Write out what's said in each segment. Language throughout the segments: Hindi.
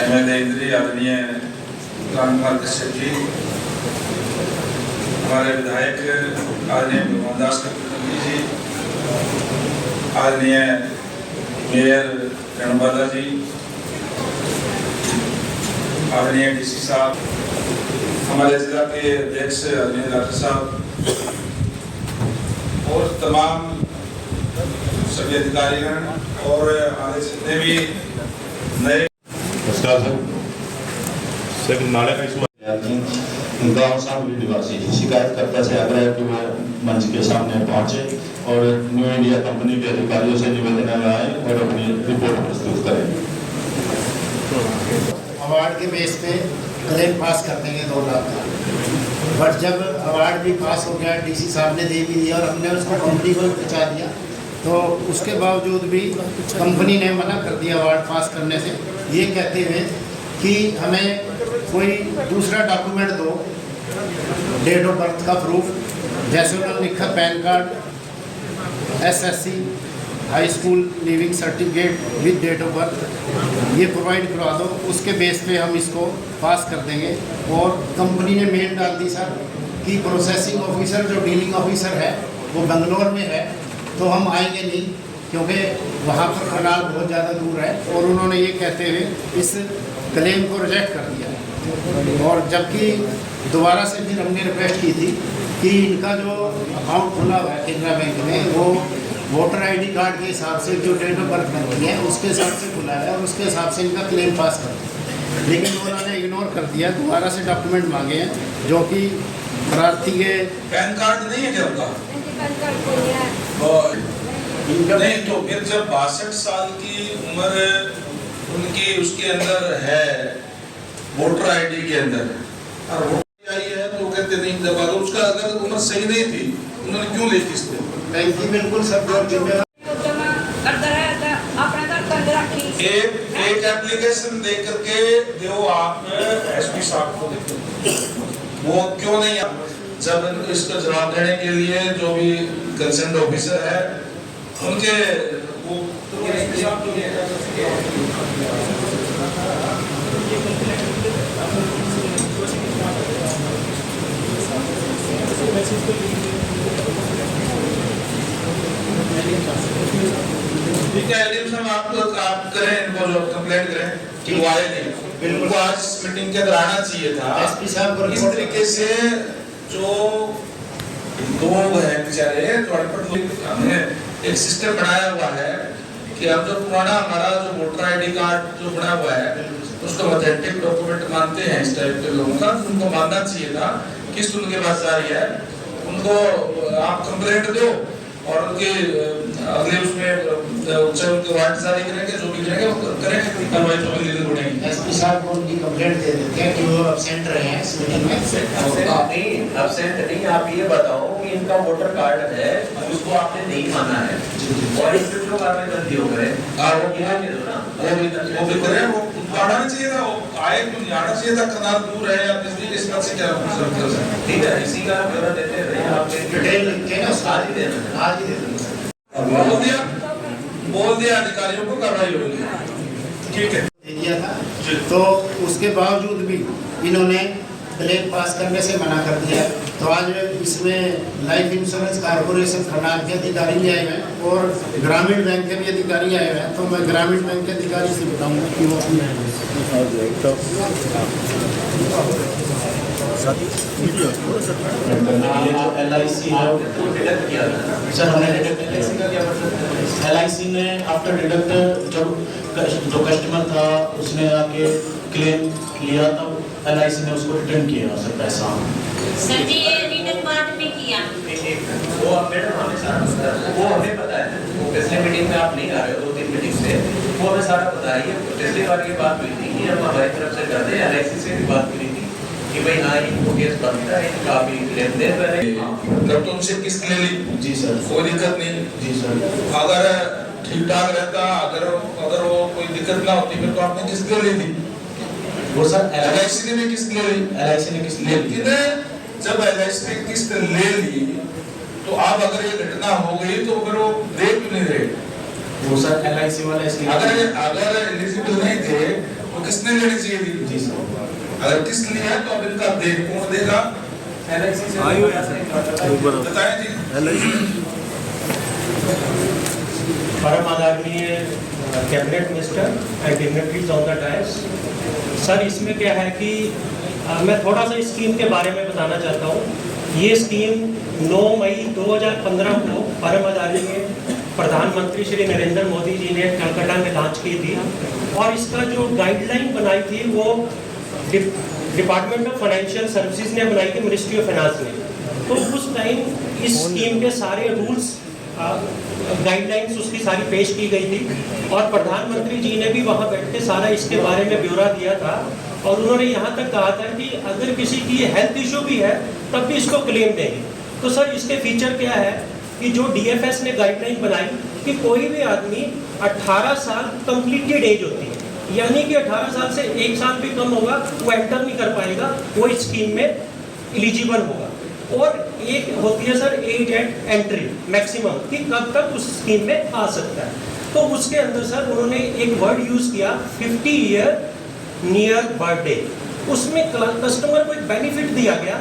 इंद्री आदरणीय रामकुमार कश्यप जी, हमारे विधायक आदरणीय मोहनदास कटकली जी, आदरणीय मेयर रणबाला जी, आदरणीय डीसी साहब, हमारे जिला के अध्यक्ष आदरणीय डॉक्टर साहब और तमाम सभी अधिकारीगण और हमारे जितने भी नए गाँव शामली निवासी शिकायतकर्ता से आग्रह कि वह मंच के सामने पहुंचे और न्यू इंडिया कंपनी के अधिकारियों से निवेदन लगाए और अपनी रिपोर्ट प्रस्तुत करें। अवार्ड के बेस पे क्लेम पास कर देंगे 2 लाख का, बट जब अवार्ड भी पास हो गया, डीसी साहब ने दे भी दिया और हमने उसको कंपनी को पहुँचा दिया, तो उसके बावजूद भी कंपनी ने मना कर दिया अवार्ड पास करने से, ये कहते हुए कि हमें कोई दूसरा डॉक्यूमेंट दो, डेट ऑफ बर्थ का प्रूफ, जैसे उन्होंने लिखा PAN card, SSC, high school leaving certificate with date of birth, ये प्रोवाइड करवा दो, उसके बेस पे हम इसको पास कर देंगे। और कंपनी ने मेल डाल दी सर कि प्रोसेसिंग ऑफिसर जो डीलिंग ऑफिसर है वो बेंगलोर में है, तो हम आएंगे नहीं क्योंकि वहाँ पर खनाल बहुत ज़्यादा दूर है, और उन्होंने ये कहते हुए इस क्लेम को रिजेक्ट कर दिया। और जबकि दोबारा से फिर हमने रिक्वेस्ट की थी कि इनका जो अकाउंट खुला हुआ है केनरा बैंक में, वो वोटर ID कार्ड के हिसाब से जो डेट ऑफ बर्थ बनती है उसके हिसाब से खुला है, और उसके हिसाब से इनका क्लेम पास कर दिया, लेकिन उन्होंने इग्नोर कर दिया। दोबारा से डॉक्यूमेंट मांगे हैं जो कि प्रार्थी के पैन कार्ड नहीं है क्या उनका? नहीं, तो फिर जब 62 साल की उम्र उनकी उसके अंदर है, वोटर ID के अंदर, और वोटर आई है तो कहते नहीं दबा दो, उसका अगर उम्र सही नहीं थी उन्होंने क्यों ली किस्त? बैंक की बिल्कुल सब जिम्मेदार एक एप्लीकेशन दे करके दो आप SP साहब को, वो क्यों नहीं? जब इसका जवाब देने के लिए जो भी कंसर्न ऑफिसर है उनके वो ठीक है, आप करें, इनको जो कंप्लेंट करें कि वो आए नहीं, बिल्कुल आज मीटिंग के अंदर आना चाहिए था। SP साहब को इस तरीके से जो लोग हैं बेचारे, हमने एक सिस्टम बनाया हुआ है कि अब जो पुराना हमारा जो वोटर ID कार्ड जो बना हुआ है उसको ऑथेंटिक डॉक्यूमेंट मानते हैं इस टाइप के लोगों का, उनको मानना चाहिए था। किस्त उनके पास आ रही है, उनको आप कंप्लेंट दो और उनके अगले उसमें उनके वार्ड जारी करेंगे, जो भी करेंगे वो करेंगे, कार्रवाई तो लीगल बढ़ेगी। SP साहब को उनकी कंप्लेंट दे देते हैं कि वो एब्सेंट रहे हैं इस मीटिंग में। एब्सेंट नहीं, आप ये बताओ कि इनका वोटर कार्ड है उसको आपने नहीं माना है और इस पे जो कार्रवाई गलती हो गए वो क्या दे दो ना, वो भी करें, वो आना चाहिए था, वो आए क्यों नहीं? आना चाहिए था, कनाल दूर है या नजदीक, इस बात से क्या ठीक है, इसी का ब्यौरा देते रहे आपके डिटेल लिख के ना आज ही देना, आज ही दे देंगे। बोल दिया अधिकारियों को, कार्रवाई होगी, ठीक है। दिया था, तो उसके बावजूद भी इन्होंने क्लेम पास करने से मना कर दिया। तो आज इसमें लाइफ इंश्योरेंस कॉर्पोरेशन खरनाल के अधिकारी भी आए हैं और ग्रामीण बैंक के भी अधिकारी आए हैं, तो मैं ग्रामीण बैंक के अधिकारी से बताऊंगा कि वो LIC सर हमने LIC ने आफ्टर डिडक्ट जब जो कस्टमर था उसने आके क्लेम लिया तब LIC ने उसको रिटर्न किया सर पैसा। सर जी ये रिटर्न बाद में किया, वो मैडम हमें सारा वो हमें पता है, वो पिछले मीटिंग में आप नहीं आ रहे हो, 2-3 मीटिंग से वो हमें सारा पता है। ये पिछली बार की बात हुई थी कि हम हमारी तरफ से करते हैं, LIC से भी बात करी थी कि भाई हाँ इनको केस बनता है, इनका भी लेन देन पहले जब तुमसे किस्त ले ली जी सर, कोई दिक्कत नहीं जी सर, अगर ठीक ठाक रहता, अगर वो कोई दिक्कत ना होती फिर तो आपने किस्त ले ली थी। वो सर LIC ने भी किस्त ले ली, LIC ने किस्त ले ली, लेकिन जब LIC ने किस्त ले ली तो अब अगर ये घटना हो गई तो फिर वो दे क्यों नहीं रहे? वो सर LIC वाले इसलिए अगर एलिजिबल नहीं थे तो किसने लेनी चाहिए थी? जी सर। अगर किस्त ली है तो अब इनका दे कौन देगा? LIC से बताएं जी। परम आदरणीय cabinet minister and dignitaries on the dais. Sir, इसमें क्या है कि मैं थोड़ा सा स्कीम के बारे में बताना चाहता हूँ। ये स्कीम 9 मई 2015 को परम आदरणीय प्रधानमंत्री श्री नरेंद्र मोदी जी ने कलकत्ता में लॉन्च की थी और इसका जो गाइडलाइन बनाई थी वो डिपार्टमेंट ऑफ फाइनेंशियल सर्विसेज ने बनाई थी, मिनिस्ट्री ऑफ फाइनेंस ने। तो उस टाइम इस स्कीम के सारे रूल्स गाइडलाइंस उसकी सारी पेश की गई थी और प्रधानमंत्री जी ने भी वहाँ बैठ के सारा इसके बारे में ब्यौरा दिया था और उन्होंने यहाँ तक कहा था कि अगर किसी की हेल्थ इशू भी है तब भी इसको क्लेम देंगे। तो सर, इसके फीचर क्या है कि जो DFS ने गाइडलाइन बनाई कि कोई भी आदमी 18 साल कंप्लीटेड एज होती है, यानी कि 18 साल से 1 साल भी कम होगा वो एंटर नहीं कर पाएगा, वो इस स्कीम में एलिजिबल होगा। और एक होती है sir age at entry maximum कि कब तक उस स्कीम में आ सकता है। तो उसके अंदर सर उन्होंने एक वर्ड यूज़ किया 50 ईयर नियर बर्थडे। उसमें कस्टमर को एक बेनिफिट दिया गया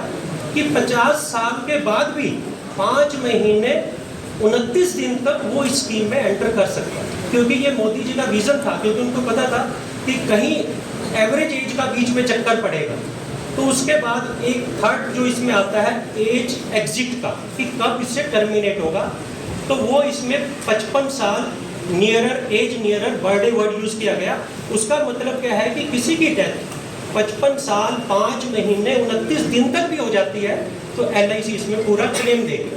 कि 50 साल के बाद भी 5 महीने 29 दिन तक वो इस स्कीम में एंटर कर सकता है, क्योंकि ये मोदी जी का विजन था, क्योंकि उनको पता था कि कहीं एवरेज एज का बीच में चक्कर पड़ेगा। तो उसके बाद एक थर्ड जो इसमें आता है एज एग्जिट का कि कब इससे टर्मिनेट होगा, तो वो इसमें 55 साल nearer age nearer birthday word use किया गया। उसका मतलब क्या है कि किसी की डेथ 55 साल 5 महीने 29 दिन तक भी हो जाती है तो LIC इसमें पूरा क्लेम देगी।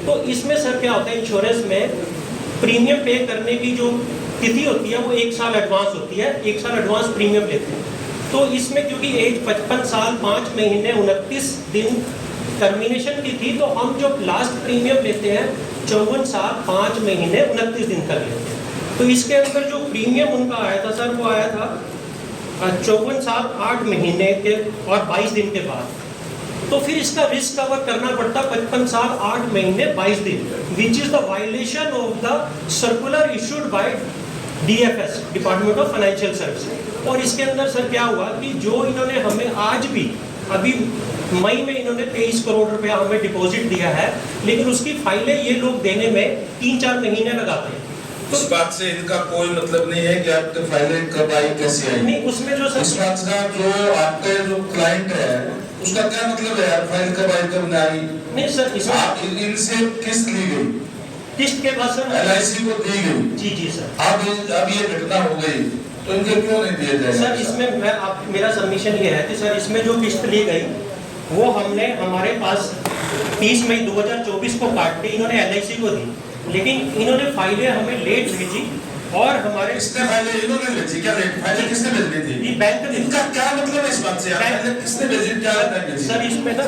तो इसमें सर क्या होता है, इंश्योरेंस में प्रीमियम पे करने की जो तिथि होती है वो 1 साल एडवांस होती है, 1 साल एडवांस प्रीमियम लेते हैं। तो इसमें क्योंकि एज 55 साल 5 महीने 29 दिन टर्मिनेशन की थी, तो हम जो लास्ट प्रीमियम लेते हैं 54 साल 5 महीने 29 दिन तक लेते हैं। तो इसके अंदर जो प्रीमियम उनका आया था सर, वो आया था 54 साल 8 महीने के और 22 दिन के बाद। तो फिर इसका रिस्क कवर करना पड़ता 55 साल 8 महीने 22 दिन, which is the violation of the circular issued by DFS department of financial services. और इसके अंदर सर क्या हुआ कि जो इन्होंने हमें आज भी अभी मई में इन्होंने 23 करोड़ रुपया हमें डिपॉजिट दिया है, लेकिन उसकी फाइलें ये लोग देने में 3-4 महीने लगाते हैं। तो इस बात से इनका कोई मतलब नहीं है कि आपके फाइलें कब आई कैसे आई। नहीं, उसमें जो इस बात का जो आपके जो क्लाइंट है उसका क्या मतलब है यार, फाइल कब आई कब नहीं आई? नहीं सर, इसमें आप इनसे किस्त ली गई, किस्त के बाद सर LIC को दी गई। जी जी सर। अब ये घटना हो गई तो इनके क्यों नहीं दिए जाएगा? सर इसमें मैं आप मेरा सबमिशन ये है कि सर इसमें जो किस्त ली गई वो हमने हमारे पास 30 मई 2024 को काट के इन्होंने LIC को दी, लेकिन इन्होंने फाइलें हमें लेट भेजी और हमारे किसने फाइलें इन्होंने भेजी? क्या फाइलें किसने भेजनी थी? ये बैंक ने। इनका क्या मतलब है इस बात से यार? फाइलें किसने भेजी, क्या भेजी? सर इसमें ना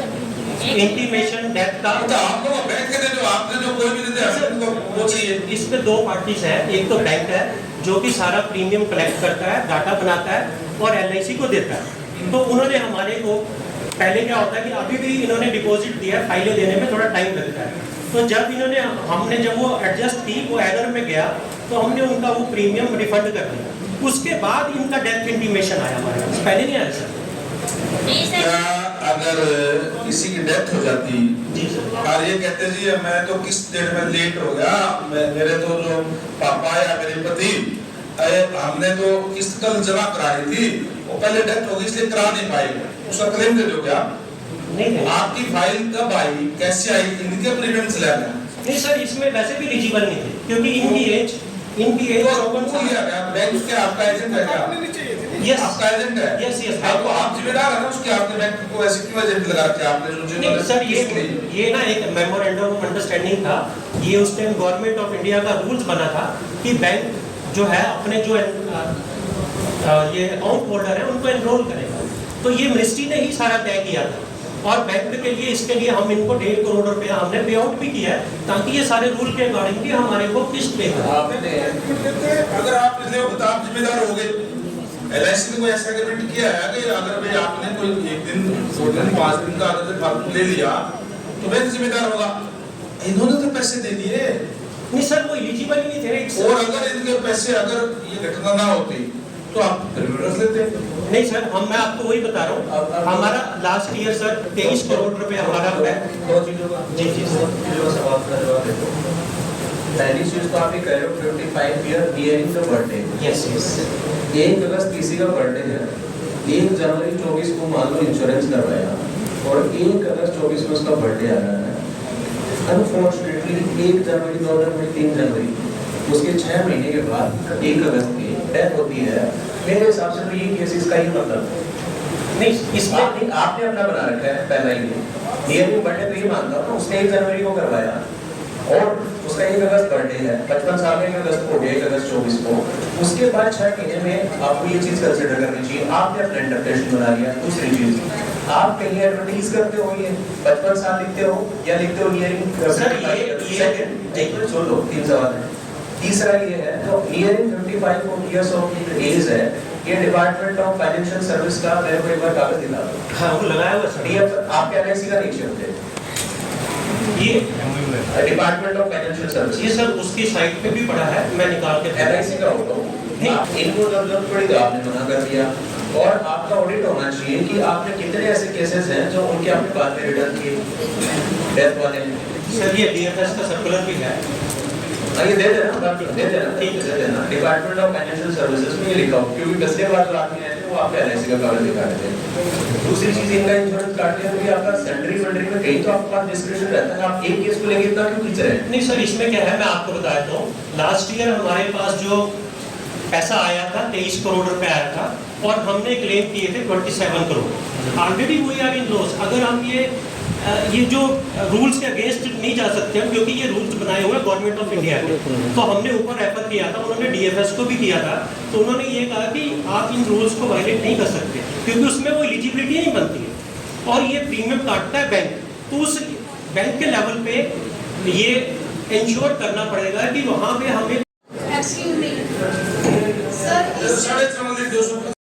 इंटीमेशन डेथ का तो आप लोग बैंक के दे, जो आपने जो कोई भी दे दे आपको वो चाहिए। इसमें 2 पार्टीज है, एक तो बैंक है जो कि सारा प्रीमियम कलेक्ट करता है, डाटा बनाता है और LIC को देता है। तो उन्होंने हमारे को पहले क्या होता है कि अभी भी इन्होंने डिपॉजिट दिया, फाइलें देने में थोड़ा टाइम लगता है। तो जब हमने जब वो एडजस्ट की, वो एरर में गया, तो हमने उनका वो प्रीमियम रिफंड कर दिया। उसके बाद इनका डेथ इंटीमेशन आया हमारे पास, पहले नहीं आया सर। क्या अगर किसी की डेथ हो जाती जी सर, और ये कहते जी मैं तो किस डेट में लेट हो गया, मेरे तो जो पापा या मेरे पति हमने तो किस्त कल जमा कराई थी, वो पहले डेथ हो गई इसलिए करा नहीं पाए, उसका क्लेम दे दो क्या? नहीं आपकी फाइल कब आई, कैसे आई, इनके प्रीमियम से लगा? नहीं सर, इसमें वैसे भी एलिजिबल नहीं थे क्योंकि इनकी एज 54 साल। बैंक क्या आपका एजेंट है क्या? यस आपका एजेंट है? Yes yes. आपको आप जिम्मेदार है ना उसके, आपने बैंक को ऐसे क्यों एजेंट लगा रखे आपने? जो नहीं सर, ये ना एक मेमोरेंडम ऑफ अंडरस्टैंडिंग था। ये उस टाइम गवर्नमेंट ऑफ इंडिया का रूल्स बना था कि बैंक जो है अपने जो ये अकाउंट होल्डर है उनको एनरोल करेगा। तो ये मिनिस्ट्री ने ही सारा तय किया था और बैंक के लिए इसके लिए हम इनको 1.5 करोड़ रुपया हमने पे आउट भी किया है ताकि ये सारे रूल के अकॉर्डिंग भी हमारे को किस्त पे करें। अगर आप पिछले वक्त आप जिम्मेदार हो गए, LIC ने कोई ऐसा एग्रीमेंट किया है कि अगर भाई आपने कोई 1 दिन 2 दिन 5 दिन का अगर फालतू ले लिया तो बैंक जिम्मेदार होगा? इन्होंने तो पैसे दे दिए। नहीं सर, वो एलिजिबल ही नहीं थे। और अगर इनके पैसे, अगर ये घटना ना होती तो आप क्रिमिनल्स लेते हैं। नहीं सर, मैं आपको वही बता रहा हूँ, हमारा लास्ट ईयर सर 23 करोड़ रुपए हमारा दो चीजों का जी सवाल का जवाब देखो। पहली चीज तो आप ये कह रहे हो 55 year nearing the birthday. Yes 1 अगस्त किसी का बर्थडे है, 1 जनवरी 24 को मान लो इंश्योरेंस करवाया और 1 अगस्त 24 में उसका बर्थडे आ रहा है, अनफॉर्चुनेटली 1 जनवरी 2 जनवरी 3 जनवरी उसके 6 महीने के बाद 1 अगस्त की डेथ होती है, मेरे हिसाब से तो ये केस इसका ही मतलब है। नहीं, इसमें आपने अपना बना रखा है पहला ही नियरिंग बर्थडे तो ये मानता हूँ, उसने 1 जनवरी को करवाया और उसका 1 अगस्त बर्थडे है, 55 साल में 1 अगस्त को हो गया, 1 अगस्त 24 को, उसके बाद 6 महीने में आपको ये चीज कंसिडर करनी चाहिए। आपने अपना इंटरप्रिटेशन बना लिया। दूसरी चीज, आप कहीं एडवर्टाइज करते हो ये 55 साल लिखते हो या लिखते हो नियरिंग सर ये सुन लो, 3 सवाल है। तीसरा ये है जो नियरिंग 55 इयर्स ऑफ एज है, ये डिपार्टमेंट ऑफ फाइनेंशियल सर्विस का मेरे को एक बार कागज दिला दो। हाँ वो लगाया हुआ सर, डीएफ आपके एलआईसी का नहीं होते, ये डिपार्टमेंट ऑफ फाइनेंशियल सर्विस, ये सर उसकी साइट पे भी पड़ा है, मैं निकाल के एलआईसी का होगा। इनको जब पड़ी तो आपने मना कर दिया और आपका ऑडिट होना चाहिए कि आपने कितने ऐसे केसेस हैं जो उनके आपने बाद में रिटर्न किए डेथ वाले। सर ये डीएफएस का सर्कुलर भी है, ये दे देना, दे देना, ठीक है दे देना। डिपार्टमेंट ऑफ फाइनेंशियल सर्विसेज में ये लिखा हो, क्योंकि पिछले बार जो आदमी आए थे वो आपके एलआईसी का कागज दिखा रहे थे। दूसरी चीज, इनका इंश्योरेंस काटने में भी आपका सेंडरी फंडरी में कहीं तो आपके पास डिस्क्रिप्शन रहता है, आप एक केस को लेके इतना क्यों खींच रहे हैं? नहीं सर इसमें क्या है मैं आपको बता देता हूँ, लास्ट ईयर हमारे पास जो पैसा आया था 23 करोड़ रुपए आया था और हमने क्लेम किए थे 27 crore. Already we are in loss. अगर हम ये जो रूल्स के अगेंस्ट नहीं जा सकते हम, क्योंकि ये रूल्स बनाए हुए गवर्नमेंट ऑफ इंडिया के, तो हमने ऊपर रेफर किया था, उन्होंने डीएफएस को भी किया था, तो उन्होंने ये कहा कि आप इन रूल्स को वायलेट नहीं कर सकते क्योंकि उसमें वो एलिजिबिलिटी नहीं बनती है और ये प्रीमियम काटता है बैंक। तो उस बैंक के लेवल पे ये इंश्योर करना पड़ेगा कि वहाँ पे हमें